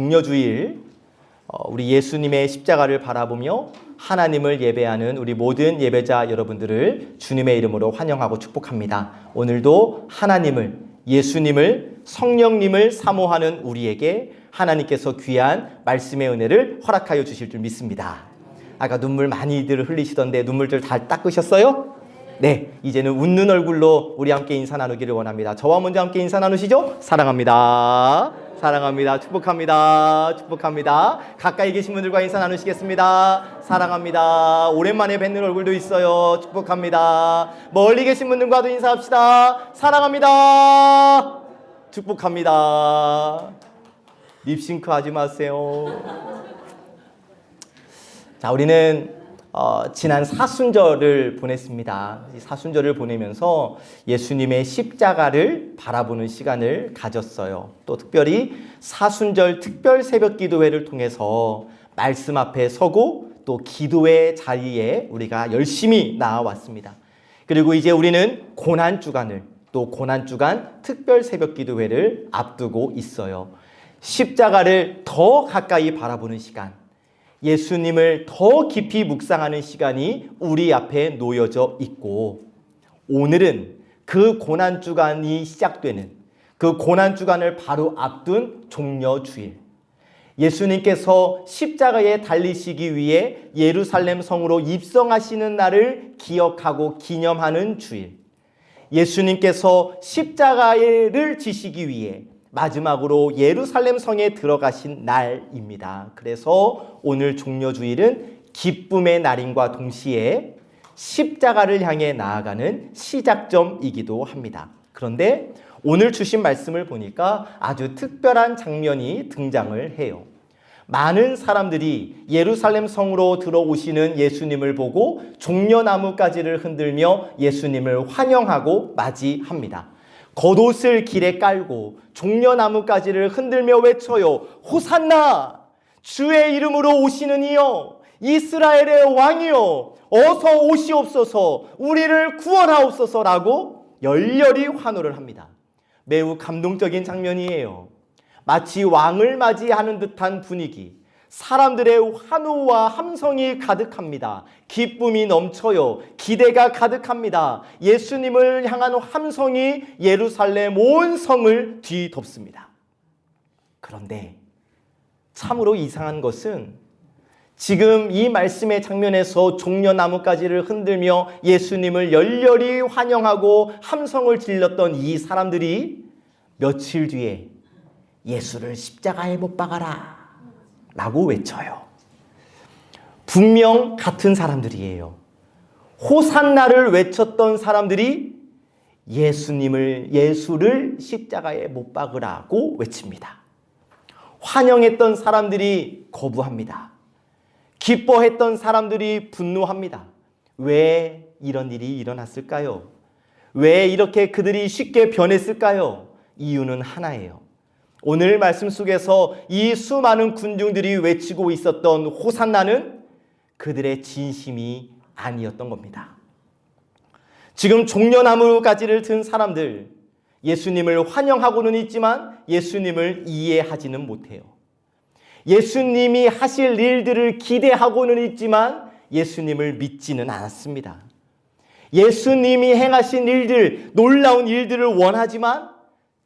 종려주일 우리 예수님의 십자가를 바라보며 하나님을 예배하는 우리 모든 예배자 여러분들을 주님의 이름으로 환영하고 축복합니다. 오늘도 하나님을, 예수님을, 성령님을 사모하는 우리에게 하나님께서 귀한 말씀의 은혜를 허락하여 주실 줄 믿습니다. 아까 눈물 많이들 흘리시던데 눈물들 다 닦으셨어요? 네, 이제는 웃는 얼굴로 우리 함께 인사 나누기를 원합니다. 저와 먼저 함께 인사 나누시죠? 사랑합니다. 사랑합니다. 축복합니다. 축복합니다. 가까이 계신 분들과 인사 나누시겠습니다. 사랑합니다. 오랜만에 뵙는 얼굴도 있어요. 축복합니다. 멀리 계신 분들과도 인사합시다. 사랑합니다. 축복합니다. 립싱크 하지 마세요. 자, 우리는 지난 사순절을 보냈습니다. 이 사순절을 보내면서 예수님의 십자가를 바라보는 시간을 가졌어요. 또 특별히 사순절 특별 새벽 기도회를 통해서 말씀 앞에 서고 또 기도의 자리에 우리가 열심히 나아왔습니다. 그리고 이제 우리는 고난주간을, 또 고난주간 특별 새벽 기도회를 앞두고 있어요. 십자가를 더 가까이 바라보는 시간, 예수님을 더 깊이 묵상하는 시간이 우리 앞에 놓여져 있고, 오늘은 그 고난주간이 시작되는, 그 고난주간을 바로 앞둔 종려주일, 예수님께서 십자가에 달리시기 위해 예루살렘 성으로 입성하시는 날을 기억하고 기념하는 주일, 예수님께서 십자가를 지시기 위해 마지막으로 예루살렘 성에 들어가신 날입니다. 그래서 오늘 종려주일은 기쁨의 날임과 동시에 십자가를 향해 나아가는 시작점이기도 합니다. 그런데 오늘 주신 말씀을 보니까 아주 특별한 장면이 등장을 해요. 많은 사람들이 예루살렘 성으로 들어오시는 예수님을 보고 종려나무가지를 흔들며 예수님을 환영하고 맞이합니다. 겉옷을 길에 깔고 종려나무가지를 흔들며 외쳐요. 호산나! 주의 이름으로 오시는 이여! 이스라엘의 왕이여! 어서 오시옵소서! 우리를 구원하옵소서라고 열렬히 환호를 합니다. 매우 감동적인 장면이에요. 마치 왕을 맞이하는 듯한 분위기, 사람들의 환호와 함성이 가득합니다. 기쁨이 넘쳐요. 기대가 가득합니다. 예수님을 향한 함성이 예루살렘 온 성을 뒤덮습니다. 그런데 참으로 이상한 것은 지금 이 말씀의 장면에서 종려나무가지를 흔들며 예수님을 열렬히 환영하고 함성을 질렀던 이 사람들이 며칠 뒤에 예수를 십자가에 못 박아라 라고 외쳐요. 분명 같은 사람들이에요. 호산나를 외쳤던 사람들이 예수를 십자가에 못 박으라고 외칩니다. 환영했던 사람들이 거부합니다. 기뻐했던 사람들이 분노합니다. 왜 이런 일이 일어났을까요? 왜 이렇게 그들이 쉽게 변했을까요? 이유는 하나예요. 오늘 말씀 속에서 이 수많은 군중들이 외치고 있었던 호산나는 그들의 진심이 아니었던 겁니다. 지금 종려나무가지를 든 사람들, 예수님을 환영하고는 있지만 예수님을 이해하지는 못해요. 예수님이 하실 일들을 기대하고는 있지만 예수님을 믿지는 않았습니다. 예수님이 행하신 일들, 놀라운 일들을 원하지만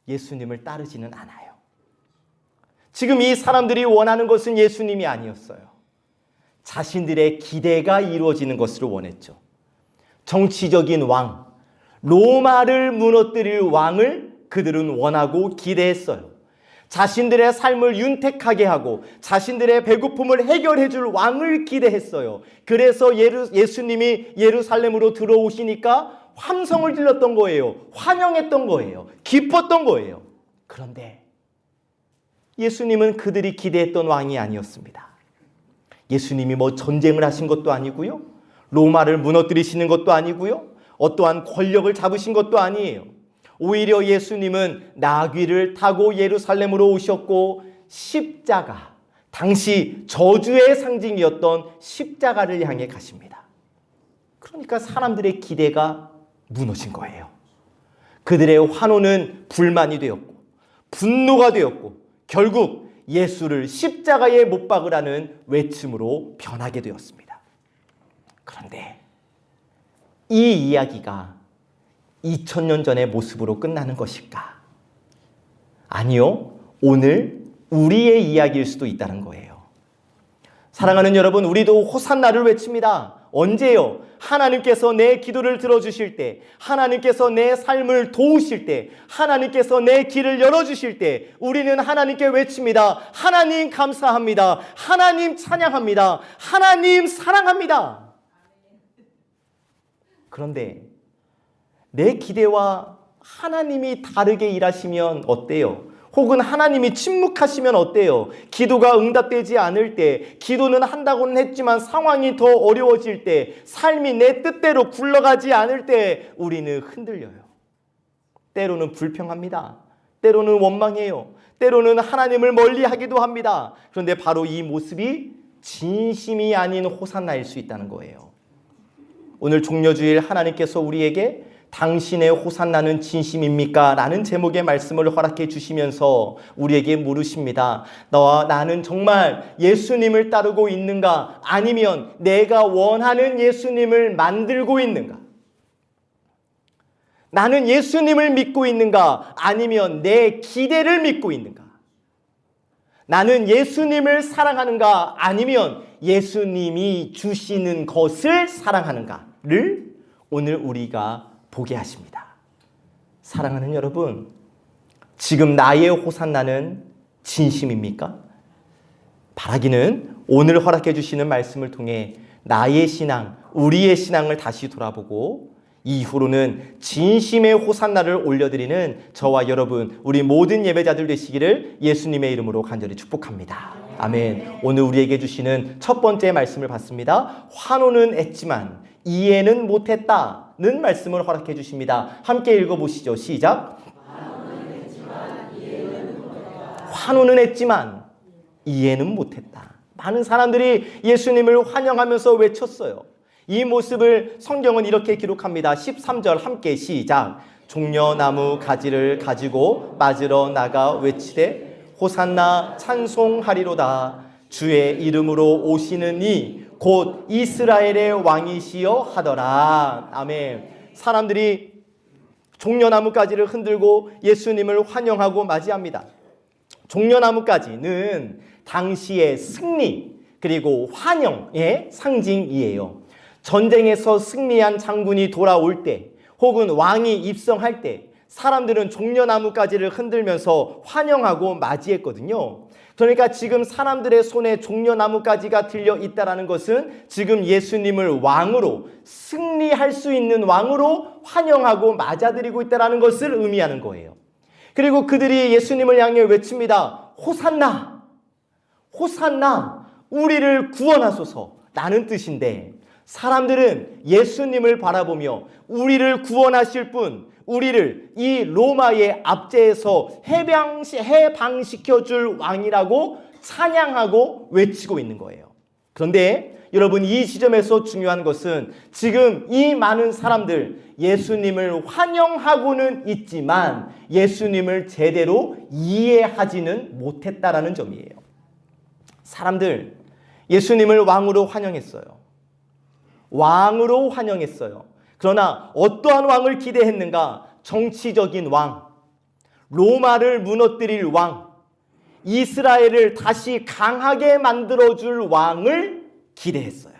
예수님을 따르지는 않아요. 지금 이 사람들이 원하는 것은 예수님이 아니었어요. 자신들의 기대가 이루어지는 것을 원했죠. 정치적인 왕, 로마를 무너뜨릴 왕을 그들은 원하고 기대했어요. 자신들의 삶을 윤택하게 하고 자신들의 배고픔을 해결해 줄 왕을 기대했어요. 그래서 예수님이 예루살렘으로 들어오시니까 함성을 질렀던 거예요. 환영했던 거예요. 기뻤던 거예요. 그런데 예수님은 그들이 기대했던 왕이 아니었습니다. 예수님이 뭐 전쟁을 하신 것도 아니고요. 로마를 무너뜨리시는 것도 아니고요. 어떠한 권력을 잡으신 것도 아니에요. 오히려 예수님은 나귀를 타고 예루살렘으로 오셨고 십자가, 당시 저주의 상징이었던 십자가를 향해 가십니다. 그러니까 사람들의 기대가 무너진 거예요. 그들의 환호는 불만이 되었고 분노가 되었고 결국 예수를 십자가에 못 박으라는 외침으로 변하게 되었습니다. 그런데 이 이야기가 2000년 전의 모습으로 끝나는 것일까? 아니요. 오늘 우리의 이야기일 수도 있다는 거예요. 사랑하는 여러분, 우리도 호산나를 외칩니다. 언제요? 하나님께서 내 기도를 들어주실 때, 하나님께서 내 삶을 도우실 때, 하나님께서 내 길을 열어주실 때 우리는 하나님께 외칩니다. 하나님 감사합니다. 하나님 찬양합니다. 하나님 사랑합니다. 그런데 내 기대와 하나님이 다르게 일하시면 어때요? 혹은 하나님이 침묵하시면 어때요? 기도가 응답되지 않을 때, 기도는 한다고는 했지만 상황이 더 어려워질 때, 삶이 내 뜻대로 굴러가지 않을 때 우리는 흔들려요. 때로는 불평합니다. 때로는 원망해요. 때로는 하나님을 멀리하기도 합니다. 그런데 바로 이 모습이 진심이 아닌 호산나일 수 있다는 거예요. 오늘 종려주일 하나님께서 우리에게 당신의 호산나는 진심입니까? 라는 제목의 말씀을 허락해 주시면서 우리에게 물으십니다. 너와 나는 정말 예수님을 따르고 있는가? 아니면 내가 원하는 예수님을 만들고 있는가? 나는 예수님을 믿고 있는가? 아니면 내 기대를 믿고 있는가? 나는 예수님을 사랑하는가? 아니면 예수님이 주시는 것을 사랑하는가를 오늘 우리가 보게 하십니다. 사랑하는 여러분, 지금 나의 호산나는 진심입니까? 바라기는 오늘 허락해 주시는 말씀을 통해 나의 신앙, 우리의 신앙을 다시 돌아보고 이후로는 진심의 호산나를 올려드리는 저와 여러분, 우리 모든 예배자들 되시기를 예수님의 이름으로 간절히 축복합니다. 아멘. 오늘 우리에게 주시는 첫 번째 말씀을 받습니다. 환호는 했지만 이해는 못했다는 말씀을 허락해 주십니다. 함께 읽어보시죠. 시작. 환호는 했지만 이해는 못했다. 많은 사람들이 예수님을 환영하면서 외쳤어요. 이 모습을 성경은 이렇게 기록합니다. 13절 함께 시작. 종려나무 가지를 가지고 맞으러 나가 외치되 호산나 찬송하리로다. 주의 이름으로 오시는 이 곧 이스라엘의 왕이시여 하더라. 아멘. 사람들이 종려나무 가지를 흔들고 예수님을 환영하고 맞이합니다. 종려나무 가지는 당시의 승리 그리고 환영의 상징이에요. 전쟁에서 승리한 장군이 돌아올 때 혹은 왕이 입성할 때 사람들은 종려나무 가지를 흔들면서 환영하고 맞이했거든요. 그러니까 지금 사람들의 손에 종려나무 가지가 들려 있다는 것은 지금 예수님을 왕으로 승리할 수 있는 왕으로 환영하고 맞아들이고 있다는 것을 의미하는 거예요. 그리고 그들이 예수님을 향해 외칩니다. 호산나, 호산나, 우리를 구원하소서 라는 뜻인데 사람들은 예수님을 바라보며 우리를 구원하실 분, 우리를 이 로마의 압제에서 해방시켜줄 왕이라고 찬양하고 외치고 있는 거예요. 그런데 여러분, 이 지점에서 중요한 것은 지금 이 많은 사람들 예수님을 환영하고는 있지만 예수님을 제대로 이해하지는 못했다라는 점이에요. 사람들 예수님을 왕으로 환영했어요. 왕으로 환영했어요. 그러나 어떠한 왕을 기대했는가? 정치적인 왕, 로마를 무너뜨릴 왕, 이스라엘을 다시 강하게 만들어줄 왕을 기대했어요.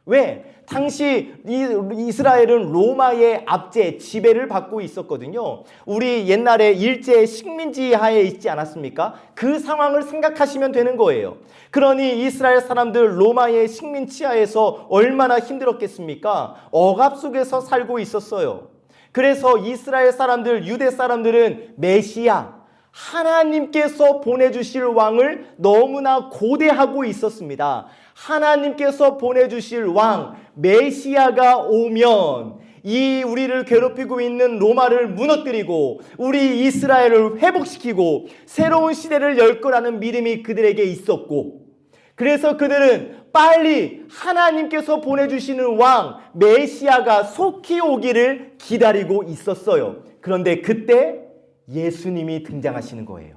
왜? 당시 이스라엘은 로마의 압제, 지배를 받고 있었거든요. 우리 옛날에 일제 식민지 하에 있지 않았습니까? 그 상황을 생각하시면 되는 거예요. 그러니 이스라엘 사람들 로마의 식민 치하에서 얼마나 힘들었겠습니까? 억압 속에서 살고 있었어요. 그래서 이스라엘 사람들, 유대 사람들은 메시아, 하나님께서 보내주실 왕을 너무나 고대하고 있었습니다. 하나님께서 보내주실 왕, 메시아가 오면 이 우리를 괴롭히고 있는 로마를 무너뜨리고 우리 이스라엘을 회복시키고 새로운 시대를 열 거라는 믿음이 그들에게 있었고, 그래서 그들은 빨리 하나님께서 보내주시는 왕, 메시아가 속히 오기를 기다리고 있었어요. 그런데 그때 예수님이 등장하시는 거예요.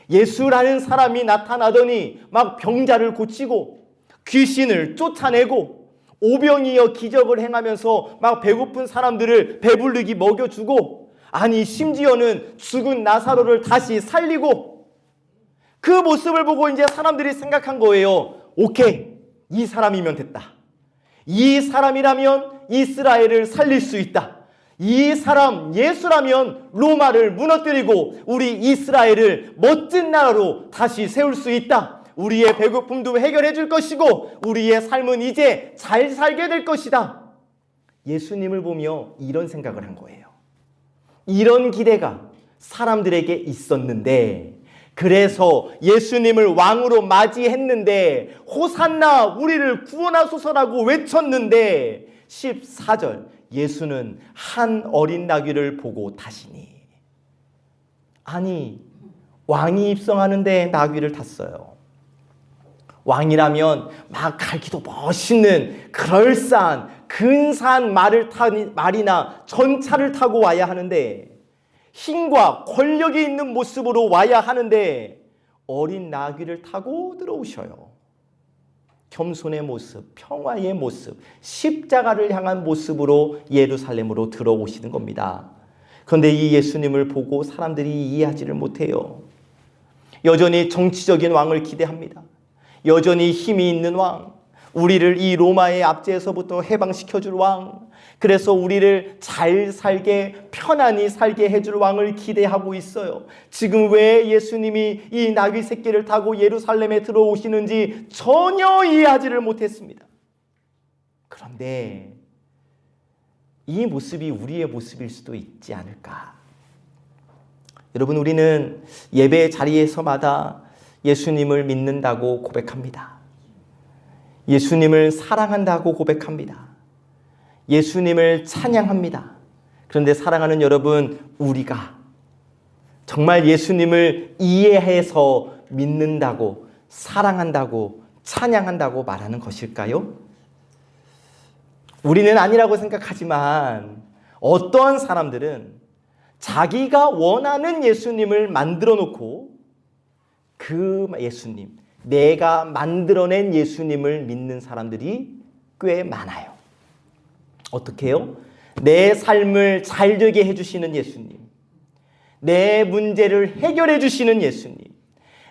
예수라는 사람이 나타나더니 막 병자를 고치고 귀신을 쫓아내고 오병이어 기적을 행하면서 막 배고픈 사람들을 배부르게 먹여주고, 아니 심지어는 죽은 나사로를 다시 살리고, 그 모습을 보고 이제 사람들이 생각한 거예요. 오케이, 이 사람이면 됐다. 이 사람이라면 이스라엘을 살릴 수 있다. 이 사람 예수라면 로마를 무너뜨리고 우리 이스라엘을 멋진 나라로 다시 세울 수 있다. 우리의 배고픔도 해결해 줄 것이고 우리의 삶은 이제 잘 살게 될 것이다. 예수님을 보며 이런 생각을 한 거예요. 이런 기대가 사람들에게 있었는데, 그래서 예수님을 왕으로 맞이했는데 호산나 우리를 구원하소서라고 외쳤는데 14절, 예수는 한 어린 나귀를 보고 타시니. 아니, 왕이 입성하는데 나귀를 탔어요. 왕이라면 막 갈기도 멋있는 그럴싸한 근사한 말이나 전차를 타고 와야 하는데, 힘과 권력이 있는 모습으로 와야 하는데 어린 나귀를 타고 들어오셔요. 겸손의 모습, 평화의 모습, 십자가를 향한 모습으로 예루살렘으로 들어오시는 겁니다. 그런데 이 예수님을 보고 사람들이 이해하지를 못해요. 여전히 정치적인 왕을 기대합니다. 여전히 힘이 있는 왕, 우리를 이 로마의 압제에서부터 해방시켜줄 왕, 그래서 우리를 잘 살게, 편안히 살게 해줄 왕을 기대하고 있어요. 지금 왜 예수님이 이 나귀 새끼를 타고 예루살렘에 들어오시는지 전혀 이해하지를 못했습니다. 그런데 이 모습이 우리의 모습일 수도 있지 않을까? 여러분, 우리는 예배 자리에서마다 예수님을 믿는다고 고백합니다. 예수님을 사랑한다고 고백합니다. 예수님을 찬양합니다. 그런데 사랑하는 여러분, 우리가 정말 예수님을 이해해서 믿는다고, 사랑한다고, 찬양한다고 말하는 것일까요? 우리는 아니라고 생각하지만 어떠한 사람들은 자기가 원하는 예수님을 만들어 놓고 그 예수님, 내가 만들어낸 예수님을 믿는 사람들이 꽤 많아요. 어떻게 해요? 내 삶을 잘 되게 해주시는 예수님, 내 문제를 해결해 주시는 예수님,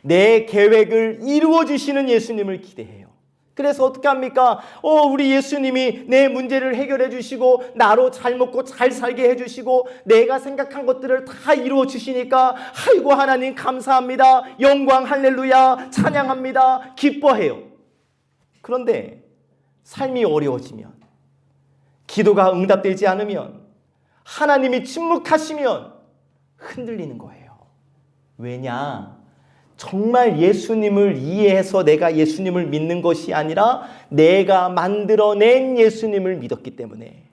내 계획을 이루어 주시는 예수님을 기대해요. 그래서 어떻게 합니까? 우리 예수님이 내 문제를 해결해 주시고 나로 잘 먹고 잘 살게 해주시고 내가 생각한 것들을 다 이루어 주시니까 아이고 하나님 감사합니다, 영광 할렐루야, 찬양합니다, 기뻐해요. 그런데 삶이 어려워지면, 기도가 응답되지 않으면, 하나님이 침묵하시면 흔들리는 거예요. 왜냐? 정말 예수님을 이해해서 내가 예수님을 믿는 것이 아니라 내가 만들어낸 예수님을 믿었기 때문에,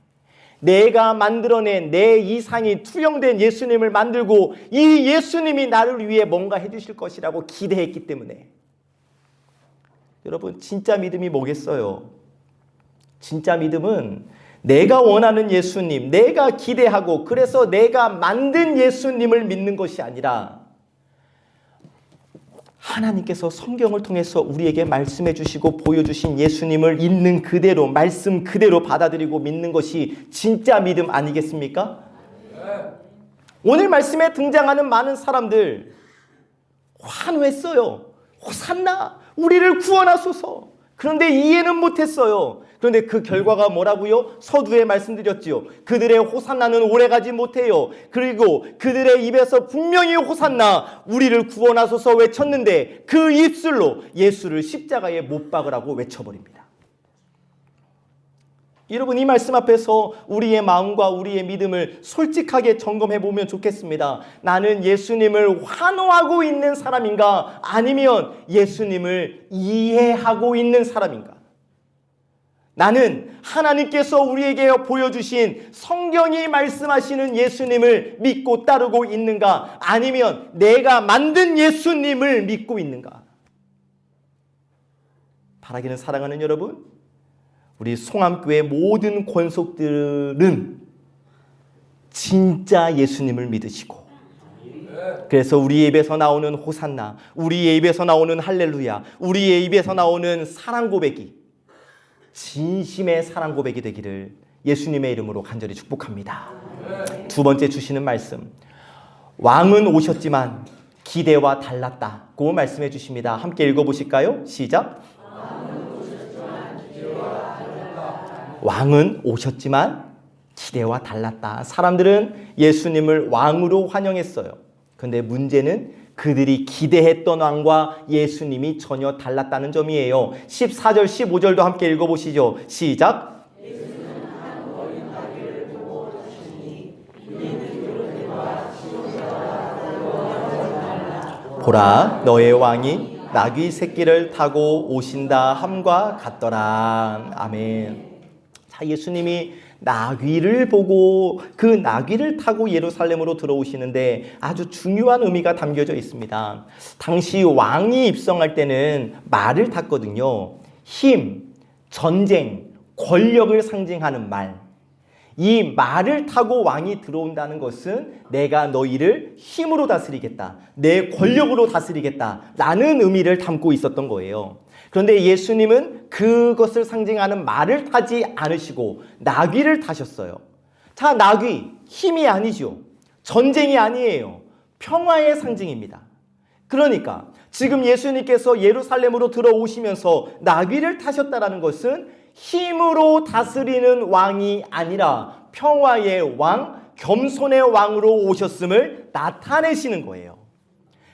내가 만들어낸 내 이상이 투영된 예수님을 만들고 이 예수님이 나를 위해 뭔가 해주실 것이라고 기대했기 때문에. 여러분, 진짜 믿음이 뭐겠어요? 진짜 믿음은 내가 원하는 예수님, 내가 기대하고 그래서 내가 만든 예수님을 믿는 것이 아니라 하나님께서 성경을 통해서 우리에게 말씀해 주시고 보여주신 예수님을 있는 그대로, 말씀 그대로 받아들이고 믿는 것이 진짜 믿음 아니겠습니까? 오늘 말씀에 등장하는 많은 사람들 환호했어요. 호산나, 우리를 구원하소서. 그런데 이해는 못했어요. 그런데 그 결과가 뭐라고요? 서두에 말씀드렸지요. 그들의 호산나는 오래가지 못해요. 그리고 그들의 입에서 분명히 호산나, 우리를 구원하소서 외쳤는데 그 입술로 예수를 십자가에 못 박으라고 외쳐버립니다. 여러분, 이 말씀 앞에서 우리의 마음과 우리의 믿음을 솔직하게 점검해 보면 좋겠습니다. 나는 예수님을 환호하고 있는 사람인가? 아니면 예수님을 이해하고 있는 사람인가? 나는 하나님께서 우리에게 보여주신 성경이 말씀하시는 예수님을 믿고 따르고 있는가? 아니면 내가 만든 예수님을 믿고 있는가? 바라기는 사랑하는 여러분, 우리 송암교회 모든 권속들은 진짜 예수님을 믿으시고 그래서 우리의 입에서 나오는 호산나, 우리의 입에서 나오는 할렐루야, 우리의 입에서 나오는 사랑 고백이 진심의 사랑 고백이 되기를 예수님의 이름으로 간절히 축복합니다. 두 번째 주시는 말씀, 왕은 오셨지만 기대와 달랐다고 말씀해 주십니다. 함께 읽어보실까요? 시작. 왕은 오셨지만 기대와 달랐다. 사람들은 예수님을 왕으로 환영했어요. 그런데 문제는 그들이 기대했던 왕과 예수님이 전혀 달랐다는 점이에요. 14절, 15절도 함께 읽어보시죠. 시작. 보라, 너의 왕이 나귀 새끼를 타고 오신다 함과 같더라. 아멘. 자, 예수님이 나귀를 보고 그 나귀를 타고 예루살렘으로 들어오시는데 아주 중요한 의미가 담겨져 있습니다. 당시 왕이 입성할 때는 말을 탔거든요. 힘, 전쟁, 권력을 상징하는 말. 이 말을 타고 왕이 들어온다는 것은 내가 너희를 힘으로 다스리겠다, 내 권력으로 다스리겠다 라는 의미를 담고 있었던 거예요. 그런데 예수님은 그것을 상징하는 말을 타지 않으시고 나귀를 타셨어요. 자, 나귀, 힘이 아니죠. 전쟁이 아니에요. 평화의 상징입니다. 그러니까 지금 예수님께서 예루살렘으로 들어오시면서 나귀를 타셨다는 것은 힘으로 다스리는 왕이 아니라 평화의 왕, 겸손의 왕으로 오셨음을 나타내시는 거예요.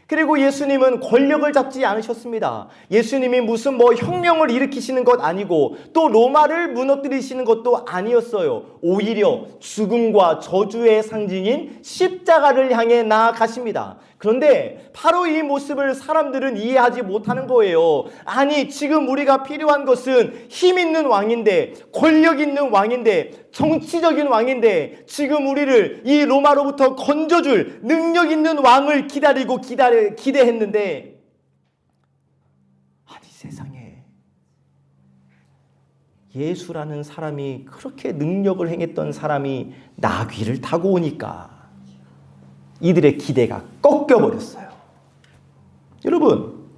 그리고 예수님은 권력을 잡지 않으셨습니다. 예수님이 무슨 혁명을 일으키시는 것 아니고 또 로마를 무너뜨리시는 것도 아니었어요. 오히려 죽음과 저주의 상징인 십자가를 향해 나아가십니다. 그런데 바로 이 모습을 사람들은 이해하지 못하는 거예요. 아니, 지금 우리가 필요한 것은 힘 있는 왕인데, 권력 있는 왕인데, 정치적인 왕인데, 지금 우리를 이 로마로부터 건져줄 능력 있는 왕을 기대했는데, 아니, 세상에 예수라는 사람이, 그렇게 능력을 행했던 사람이 나귀를 타고 오니까 이들의 기대가 꺾여버렸어요. 여러분,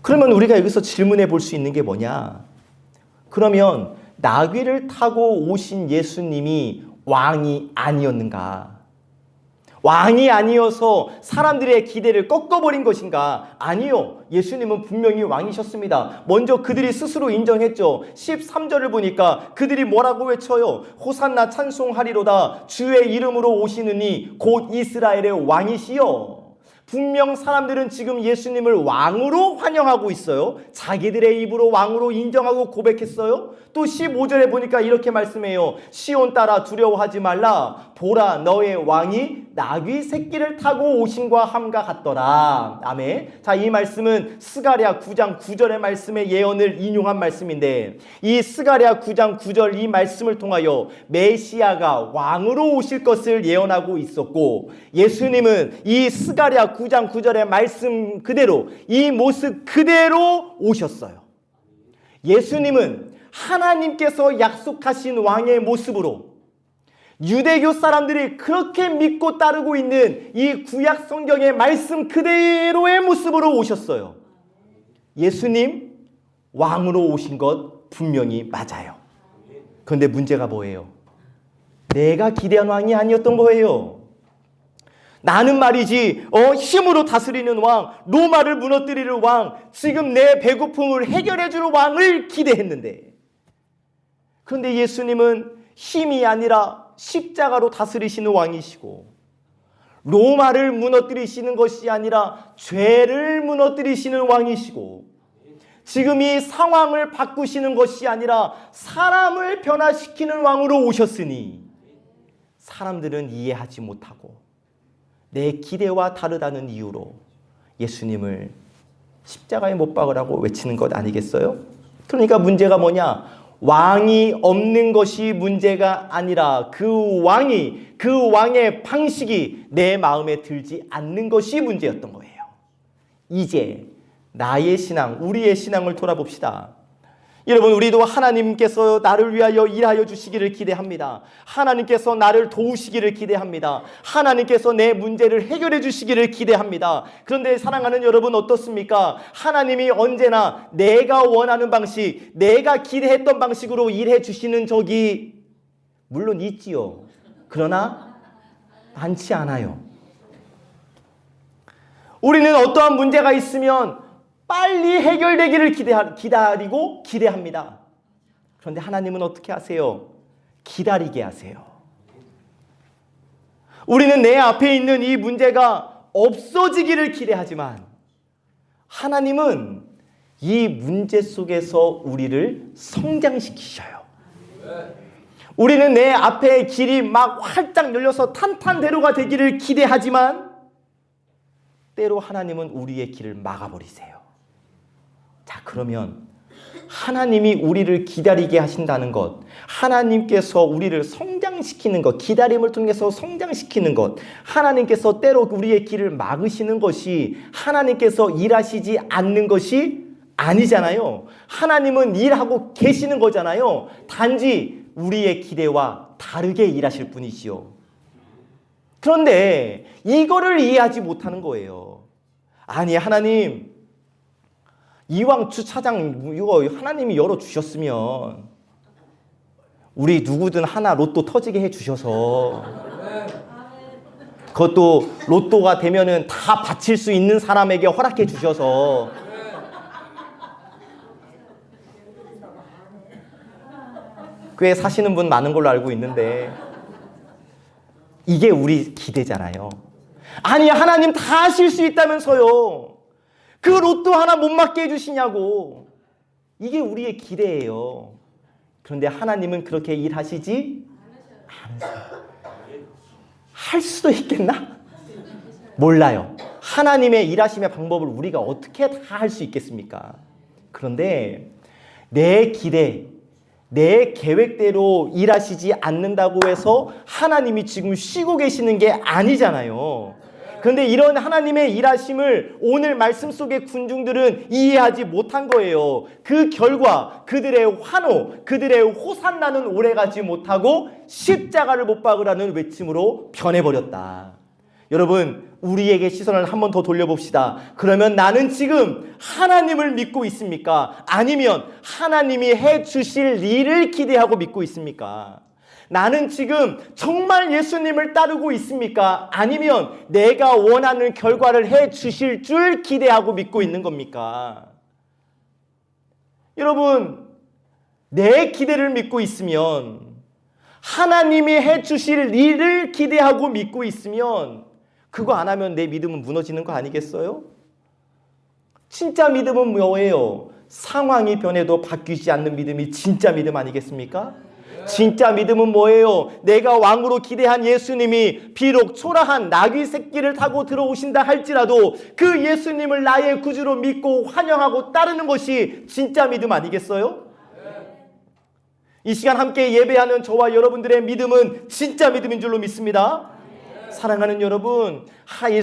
그러면 우리가 여기서 질문해 볼 수 있는 게 뭐냐? 그러면 나귀를 타고 오신 예수님이 왕이 아니었는가? 왕이 아니어서 사람들의 기대를 꺾어버린 것인가? 아니요. 예수님은 분명히 왕이셨습니다. 먼저 그들이 스스로 인정했죠. 13절을 보니까 그들이 뭐라고 외쳐요? 호산나 찬송하리로다. 주의 이름으로 오시느니 곧 이스라엘의 왕이시여. 분명 사람들은 지금 예수님을 왕으로 환영하고 있어요. 자기들의 입으로 왕으로 인정하고 고백했어요. 또 15절에 보니까 이렇게 말씀해요. 시온 딸아 두려워하지 말라. 보라, 너의 왕이 나귀 새끼를 타고 오신과 함과 같더라. 아멘. 자, 이 말씀은 스가랴 9장 9절의 말씀의 예언을 인용한 말씀인데, 이 스가랴 9장 9절 이 말씀을 통하여 메시아가 왕으로 오실 것을 예언하고 있었고, 예수님은 이 스가랴 9장 9절의 말씀 그대로, 이 모습 그대로 오셨어요. 예수님은 하나님께서 약속하신 왕의 모습으로 유대교 사람들이 그렇게 믿고 따르고 있는 이 구약 성경의 말씀 그대로의 모습으로 오셨어요. 예수님 왕으로 오신 것 분명히 맞아요. 그런데 문제가 뭐예요? 내가 기대한 왕이 아니었던 거예요. 나는 말이지 힘으로 다스리는 왕, 로마를 무너뜨리는 왕, 지금 내 배고픔을 해결해 주는 왕을 기대했는데, 그런데 예수님은 힘이 아니라 십자가로 다스리시는 왕이시고, 로마를 무너뜨리시는 것이 아니라 죄를 무너뜨리시는 왕이시고, 지금 이 상황을 바꾸시는 것이 아니라 사람을 변화시키는 왕으로 오셨으니 사람들은 이해하지 못하고 내 기대와 다르다는 이유로 예수님을 십자가에 못 박으라고 외치는 것 아니겠어요? 그러니까 문제가 뭐냐? 왕이 없는 것이 문제가 아니라 그 왕의 방식이 내 마음에 들지 않는 것이 문제였던 거예요. 이제 나의 신앙, 우리의 신앙을 돌아봅시다. 여러분, 우리도 하나님께서 나를 위하여 일하여 주시기를 기대합니다. 하나님께서 나를 도우시기를 기대합니다. 하나님께서 내 문제를 해결해 주시기를 기대합니다. 그런데 사랑하는 여러분, 어떻습니까? 하나님이 언제나 내가 원하는 방식, 내가 기대했던 방식으로 일해 주시는 적이 물론 있지요. 그러나 많지 않아요. 우리는 어떠한 문제가 있으면 빨리 해결되기를 기다리고 기대합니다. 그런데 하나님은 어떻게 하세요? 기다리게 하세요. 우리는 내 앞에 있는 이 문제가 없어지기를 기대하지만 하나님은 이 문제 속에서 우리를 성장시키셔요. 우리는 내 앞에 길이 막 활짝 열려서 탄탄대로가 되기를 기대하지만 때로 하나님은 우리의 길을 막아버리세요. 자, 그러면 하나님이 우리를 기다리게 하신다는 것, 하나님께서 우리를 성장시키는 것, 기다림을 통해서 성장시키는 것, 하나님께서 때로 우리의 길을 막으시는 것이 하나님께서 일하시지 않는 것이 아니잖아요. 하나님은 일하고 계시는 거잖아요. 단지 우리의 기대와 다르게 일하실 뿐이시요. 그런데 이거를 이해하지 못하는 거예요. 아니, 하나님, 이왕 주차장 이거 하나님이 열어주셨으면 우리 누구든 하나 로또 터지게 해주셔서 그것도 로또가 되면은 다 바칠 수 있는 사람에게 허락해 주셔서 꽤 사시는 분 많은 걸로 알고 있는데 이게 우리 기대잖아요. 아니, 하나님 다 하실 수 있다면서요. 그 로또 하나 못 맞게 해주시냐고. 이게 우리의 기대예요. 그런데 하나님은 그렇게 일하시지 않으세요. 할 수도 있겠나? 몰라요. 하나님의 일하심의 방법을 우리가 어떻게 다 할 수 있겠습니까? 그런데 내 기대, 내 계획대로 일하시지 않는다고 해서 하나님이 지금 쉬고 계시는 게 아니잖아요. 그런데 이런 하나님의 일하심을 오늘 말씀 속의 군중들은 이해하지 못한 거예요. 그 결과 그들의 환호, 그들의 호산나는 오래가지 못하고 십자가를 못 박으라는 외침으로 변해버렸다. 여러분, 우리에게 시선을 한 번 더 돌려봅시다. 그러면 나는 지금 하나님을 믿고 있습니까? 아니면 하나님이 해주실 일을 기대하고 믿고 있습니까? 나는 지금 정말 예수님을 따르고 있습니까? 아니면 내가 원하는 결과를 해주실 줄 기대하고 믿고 있는 겁니까? 여러분, 내 기대를 믿고 있으면, 하나님이 해주실 일을 기대하고 믿고 있으면 그거 안 하면 내 믿음은 무너지는 거 아니겠어요? 진짜 믿음은 뭐예요? 상황이 변해도 바뀌지 않는 믿음이 진짜 믿음 아니겠습니까? 진짜 믿음은 뭐예요? 내가 왕으로 기대한 예수님이 비록 초라한 나귀 새끼를 타고 들어오신다 할지라도 그 예수님을 나의 구주로 믿고 환영하고 따르는 것이 진짜 믿음 아니겠어요? 이 시간 함께 예배하는 저와 여러분들의 믿음은 진짜 믿음인 줄로 믿습니다. 사랑하는 여러분,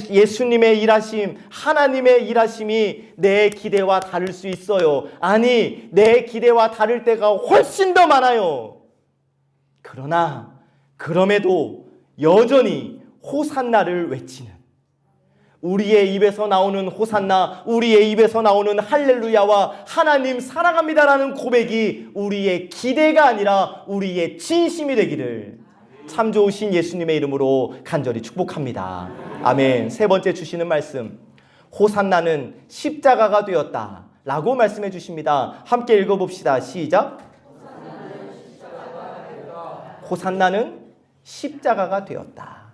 예수님의 일하심, 하나님의 일하심이 내 기대와 다를 수 있어요. 아니, 내 기대와 다를 때가 훨씬 더 많아요. 그러나 그럼에도 여전히 호산나를 외치는, 우리의 입에서 나오는 호산나, 우리의 입에서 나오는 할렐루야와 하나님 사랑합니다라는 고백이 우리의 기대가 아니라 우리의 진심이 되기를 참 좋으신 예수님의 이름으로 간절히 축복합니다. 아멘. 세 번째 주시는 말씀, 호산나는 십자가가 되었다 라고 말씀해 주십니다. 함께 읽어봅시다. 시작. 호산나는 십자가가 되었다.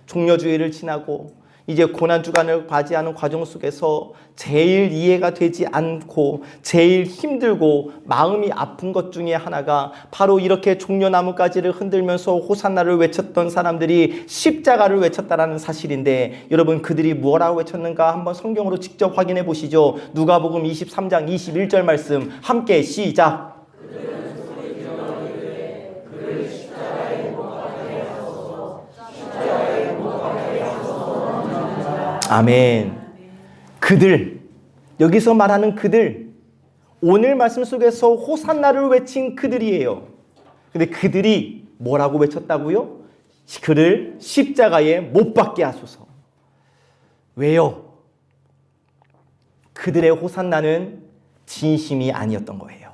종려주일을 지나고 이제 고난주간을 맞이하는 과정 속에서 제일 이해가 되지 않고 제일 힘들고 마음이 아픈 것 중에 하나가 바로 이렇게 종려나무가지를 흔들면서 호산나를 외쳤던 사람들이 십자가를 외쳤다라는 사실인데, 여러분, 그들이 뭐라고 외쳤는가 한번 성경으로 직접 확인해 보시죠. 누가복음 23장 21절 말씀 함께 시작. 아멘. 그들, 여기서 말하는 그들, 오늘 말씀 속에서 호산나를 외친 그들이에요. 근데 그들이 뭐라고 외쳤다고요? 그를 십자가에 못 박게 하소서. 왜요? 그들의 호산나는 진심이 아니었던 거예요.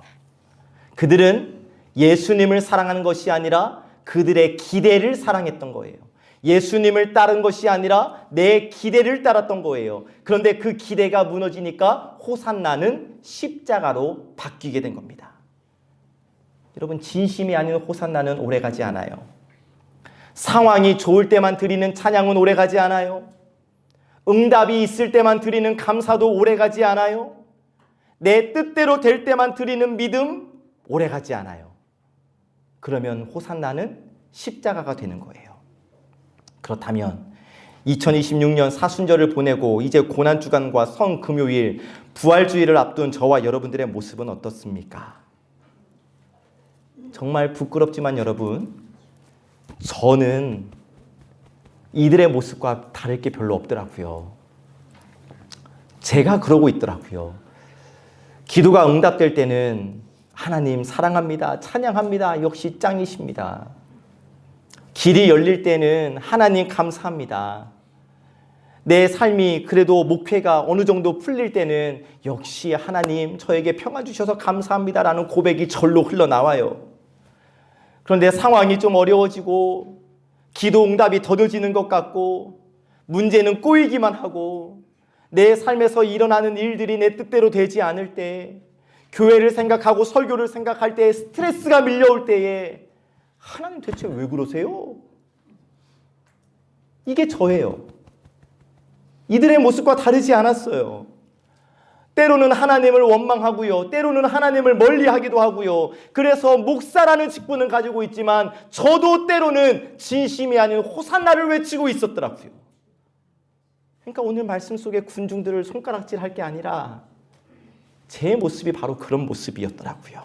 그들은 예수님을 사랑하는 것이 아니라 그들의 기대를 사랑했던 거예요. 예수님을 따른 것이 아니라 내 기대를 따랐던 거예요. 그런데 그 기대가 무너지니까 호산나는 십자가로 바뀌게 된 겁니다. 여러분, 진심이 아닌 호산나는 오래가지 않아요. 상황이 좋을 때만 드리는 찬양은 오래가지 않아요. 응답이 있을 때만 드리는 감사도 오래가지 않아요. 내 뜻대로 될 때만 드리는 믿음 오래가지 않아요. 그러면 호산나는 십자가가 되는 거예요. 그렇다면 2026년 사순절을 보내고 이제 고난주간과 성금요일 부활주일을 앞둔 저와 여러분들의 모습은 어떻습니까? 정말 부끄럽지만 여러분, 저는 이들의 모습과 다를 게 별로 없더라고요. 제가 그러고 있더라고요. 기도가 응답될 때는 하나님 사랑합니다, 찬양합니다, 역시 짱이십니다. 길이 열릴 때는 하나님 감사합니다. 내 삶이 그래도 목회가 어느 정도 풀릴 때는 역시 하나님 저에게 평안 주셔서 감사합니다라는 고백이 절로 흘러나와요. 그런데 상황이 좀 어려워지고 기도 응답이 더뎌지는 것 같고 문제는 꼬이기만 하고 내 삶에서 일어나는 일들이 내 뜻대로 되지 않을 때, 교회를 생각하고 설교를 생각할 때 스트레스가 밀려올 때에 하나님 대체 왜 그러세요? 이게 저예요. 이들의 모습과 다르지 않았어요. 때로는 하나님을 원망하고요. 때로는 하나님을 멀리하기도 하고요. 그래서 목사라는 직분을 가지고 있지만 저도 때로는 진심이 아닌 호산나를 외치고 있었더라고요. 그러니까 오늘 말씀 속에 군중들을 손가락질할 게 아니라 제 모습이 바로 그런 모습이었더라고요.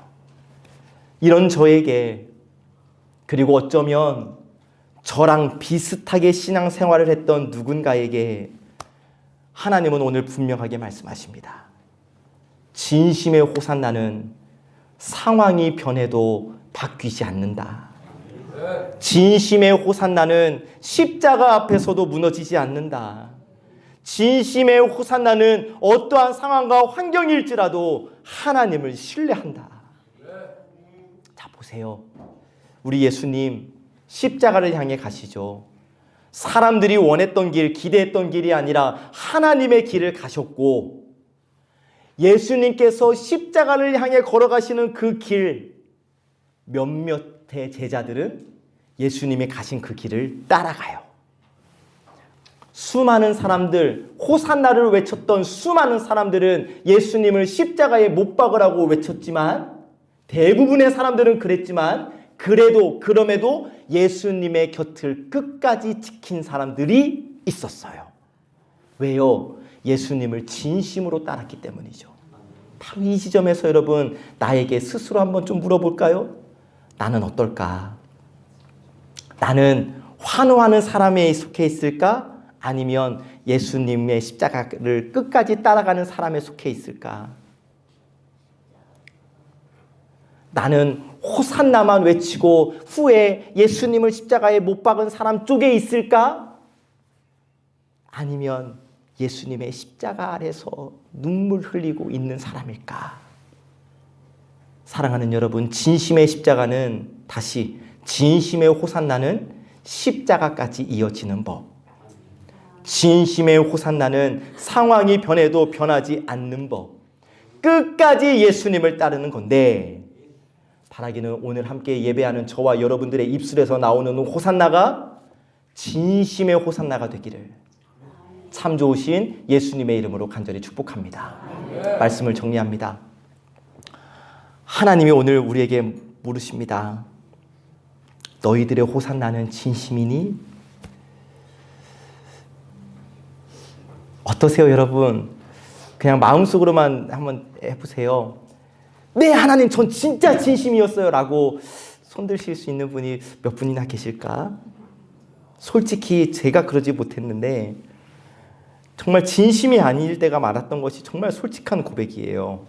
이런 저에게, 그리고 어쩌면 저랑 비슷하게 신앙생활을 했던 누군가에게 하나님은 오늘 분명하게 말씀하십니다. 진심의 호산나는 상황이 변해도 바뀌지 않는다. 진심의 호산나는 십자가 앞에서도 무너지지 않는다. 진심의 호산나는 어떠한 상황과 환경일지라도 하나님을 신뢰한다. 자, 보세요. 우리 예수님 십자가를 향해 가시죠. 사람들이 원했던 길, 기대했던 길이 아니라 하나님의 길을 가셨고, 예수님께서 십자가를 향해 걸어가시는 그 길, 몇몇의 제자들은 예수님이 가신 그 길을 따라가요. 수많은 사람들, 호산나를 외쳤던 수많은 사람들은 예수님을 십자가에 못 박으라고 외쳤지만, 대부분의 사람들은 그랬지만, 그럼에도 예수님의 곁을 끝까지 지킨 사람들이 있었어요. 왜요? 예수님을 진심으로 따랐기 때문이죠. 바로 이 지점에서 여러분, 나에게 스스로 한번 좀 물어볼까요? 나는 어떨까? 나는 환호하는 사람에 속해 있을까? 아니면 예수님의 십자가를 끝까지 따라가는 사람에 속해 있을까? 나는 호산나만 외치고 후에 예수님을 십자가에 못 박은 사람 쪽에 있을까? 아니면 예수님의 십자가 아래서 눈물 흘리고 있는 사람일까? 사랑하는 여러분, 진심의 십자가는, 다시 진심의 호산나는 십자가까지 이어지는 법. 진심의 호산나는 상황이 변해도 변하지 않는 법. 끝까지 예수님을 따르는 건데, 바라기는 오늘 함께 예배하는 저와 여러분들의 입술에서 나오는 호산나가 진심의 호산나가 되기를 참 좋으신 예수님의 이름으로 간절히 축복합니다. 말씀을 정리합니다. 하나님이 오늘 우리에게 물으십니다. 너희들의 호산나는 진심이니? 어떠세요, 여러분? 그냥 마음속으로만 한번 해보세요. 네, 하나님, 전 진짜 진심이었어요 라고 손드실 수 있는 분이 몇 분이나 계실까? 솔직히 제가 그러지 못했는데 정말 진심이 아닐 때가 많았던 것이 정말 솔직한 고백이에요.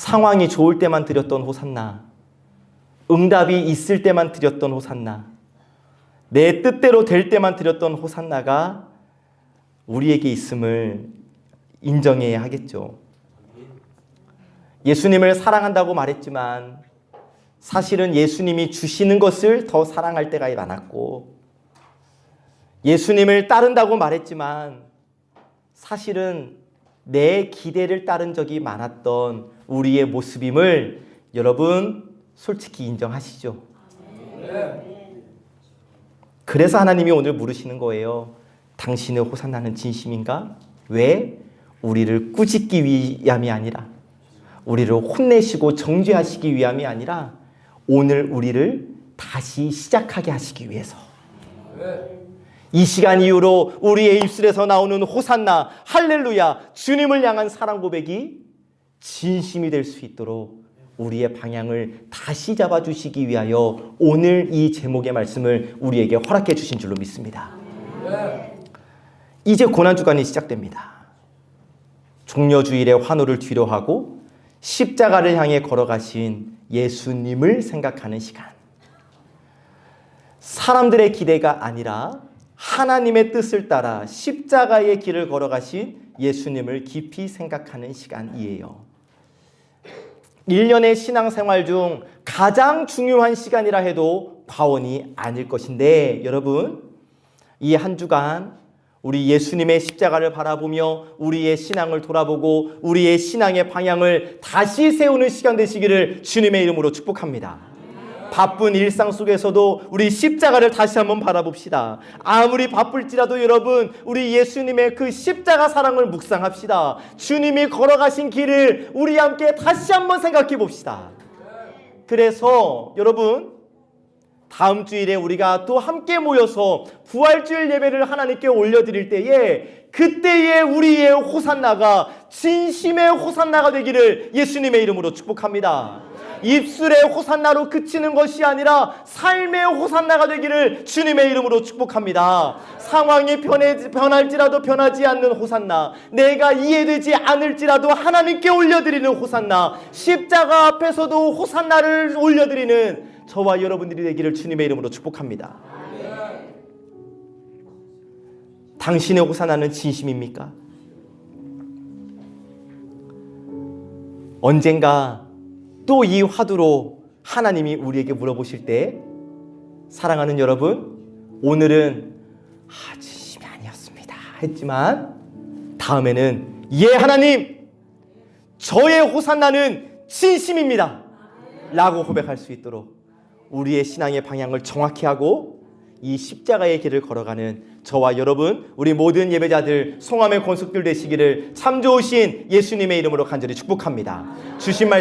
상황이 좋을 때만 드렸던 호산나, 응답이 있을 때만 드렸던 호산나, 내 뜻대로 될 때만 드렸던 호산나가 우리에게 있음을 인정해야 하겠죠. 예수님을 사랑한다고 말했지만 사실은 예수님이 주시는 것을 더 사랑할 때가 많았고, 예수님을 따른다고 말했지만 사실은 내 기대를 따른 적이 많았던 우리의 모습임을 여러분 솔직히 인정하시죠? 그래서 하나님이 오늘 물으시는 거예요. 당신의 호산나는 진심인가? 왜? 우리를 꾸짖기 위함이 아니라, 우리를 혼내시고 정죄하시기 위함이 아니라 오늘 우리를 다시 시작하게 하시기 위해서. 이 시간 이후로 우리의 입술에서 나오는 호산나, 할렐루야, 주님을 향한 사랑 고백이 진심이 될 수 있도록 우리의 방향을 다시 잡아주시기 위하여 오늘 이 제목의 말씀을 우리에게 허락해 주신 줄로 믿습니다. 이제 고난주간이 시작됩니다. 종려주일의 환호를 뒤로하고 십자가를 향해 걸어가신 예수님을 생각하는 시간. 사람들의 기대가 아니라 하나님의 뜻을 따라 십자가의 길을 걸어가신 예수님을 깊이 생각하는 시간이에요. 1년의 신앙생활 중 가장 중요한 시간이라 해도 과언이 아닐 것인데, 여러분, 이 한 주간 우리 예수님의 십자가를 바라보며 우리의 신앙을 돌아보고 우리의 신앙의 방향을 다시 세우는 시간 되시기를 주님의 이름으로 축복합니다. 바쁜 일상 속에서도 우리 십자가를 다시 한번 바라봅시다. 아무리 바쁠지라도 여러분, 우리 예수님의 그 십자가 사랑을 묵상합시다. 주님이 걸어가신 길을 우리 함께 다시 한번 생각해 봅시다. 그래서 여러분, 다음 주일에 우리가 또 함께 모여서 부활주일 예배를 하나님께 올려드릴 때에, 그때의 우리의 호산나가 진심의 호산나가 되기를 예수님의 이름으로 축복합니다. 입술의 호산나로 그치는 것이 아니라 삶의 호산나가 되기를 주님의 이름으로 축복합니다. 상황이 변할지라도 변하지 않는 호산나, 내가 이해되지 않을지라도 하나님께 올려드리는 호산나, 십자가 앞에서도 호산나를 올려드리는 저와 여러분들이 되기를 주님의 이름으로 축복합니다. 당신의 호산나는 진심입니까? 언젠가 또 이 화두로 하나님이 우리에게 물어보실 때, 사랑하는 여러분, 오늘은 진심이 아니었습니다 했지만 다음에는 예 하나님, 저의 호산나는 진심입니다 라고 고백할 수 있도록 우리의 신앙의 방향을 정확히 하고 이 십자가의 길을 걸어가는 저와 여러분, 우리 모든 예배자들, 성함의 권속들 되시기를 참 좋으신 예수님의 이름으로 간절히 축복합니다. 주신 말씀